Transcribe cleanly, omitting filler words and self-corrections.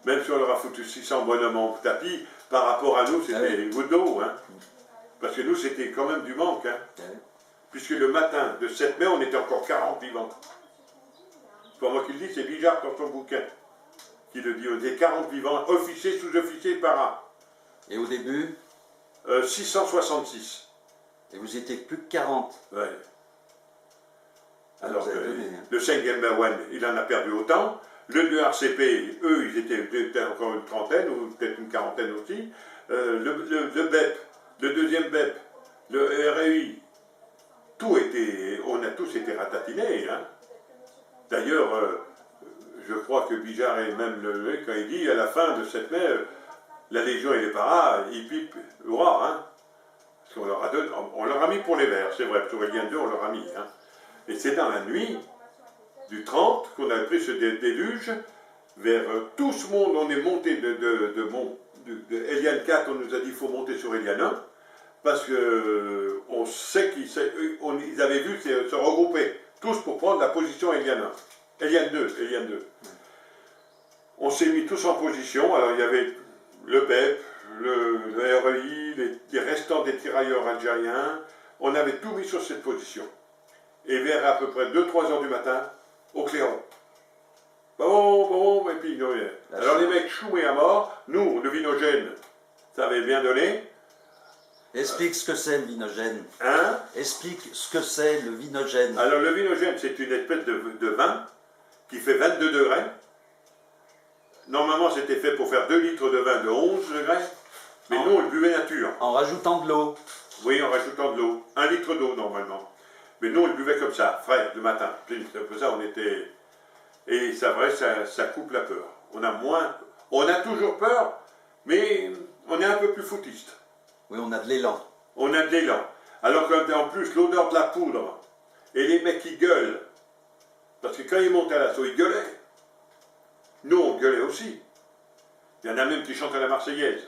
Même si on leur a foutu 600 bonhommes en tapis, par rapport à nous, c'était une goutte d'eau. Hein. Parce que nous, c'était quand même du manque. Hein. Puisque le matin de 7 mai, on était encore 40 vivants. C'est pas moi qui le dis, c'est Bijard dans son bouquin qui le dit. On était 40 vivants, officiers, sous-officiers, para. Et au début 666. Et vous étiez plus que 40. Ouais. Alors, donné, le 5e Merwan, il en a perdu autant. Le 2 RCP, eux, ils étaient encore une trentaine, ou peut-être une quarantaine aussi. Le BEP, le 2e BEP, le REI, on a tous été ratatinés. Hein. D'ailleurs, je crois que Bijard et même quand il dit à la fin de 7 mai, la Légion et les paras, ils pipent, hurrah, hein. Parce qu'on leur a donné, on leur a mis pour les verts, c'est vrai, sur Aurélien II, on leur a mis. Hein. Et c'est dans la nuit du 30 qu'on a pris ce déluge vers tout ce monde. On est monté de Eliane 4, on nous a dit qu'il faut monter sur Eliane 1, parce que on sait qu'ils avaient vu se regrouper, tous pour prendre la position Eliane 1. Eliane 2. On s'est mis tous en position, alors il y avait le BEP, le REI, les restants des tirailleurs algériens, on avait tout mis sur cette position. Et vers à peu près 2-3 heures du matin, au clairon. Bon, et puis alors les mecs choués à mort, nous, le vinogène, ça avait bien donné. Explique ce que c'est le vinogène. Hein? Explique ce que c'est le vinogène. Alors le vinogène, c'est une espèce de vin qui fait 22 degrés. Normalement, c'était fait pour faire 2 litres de vin de 11 degrés, mais nous, on le buvait nature. En rajoutant de l'eau. Oui, en rajoutant de l'eau. 1 litre d'eau, normalement. Mais nous, on le buvait comme ça, frais, le matin. C'est un peu ça, on était... Et c'est vrai, ça coupe la peur. On a toujours peur, mais on est un peu plus foutiste. Oui, on a de l'élan. On a de l'élan. Alors qu'en plus, l'odeur de la poudre, et les mecs qui gueulent, parce que quand ils montaient à l'assaut, ils gueulaient. Nous, on gueulait aussi. Il y en a même qui chantent à la Marseillaise.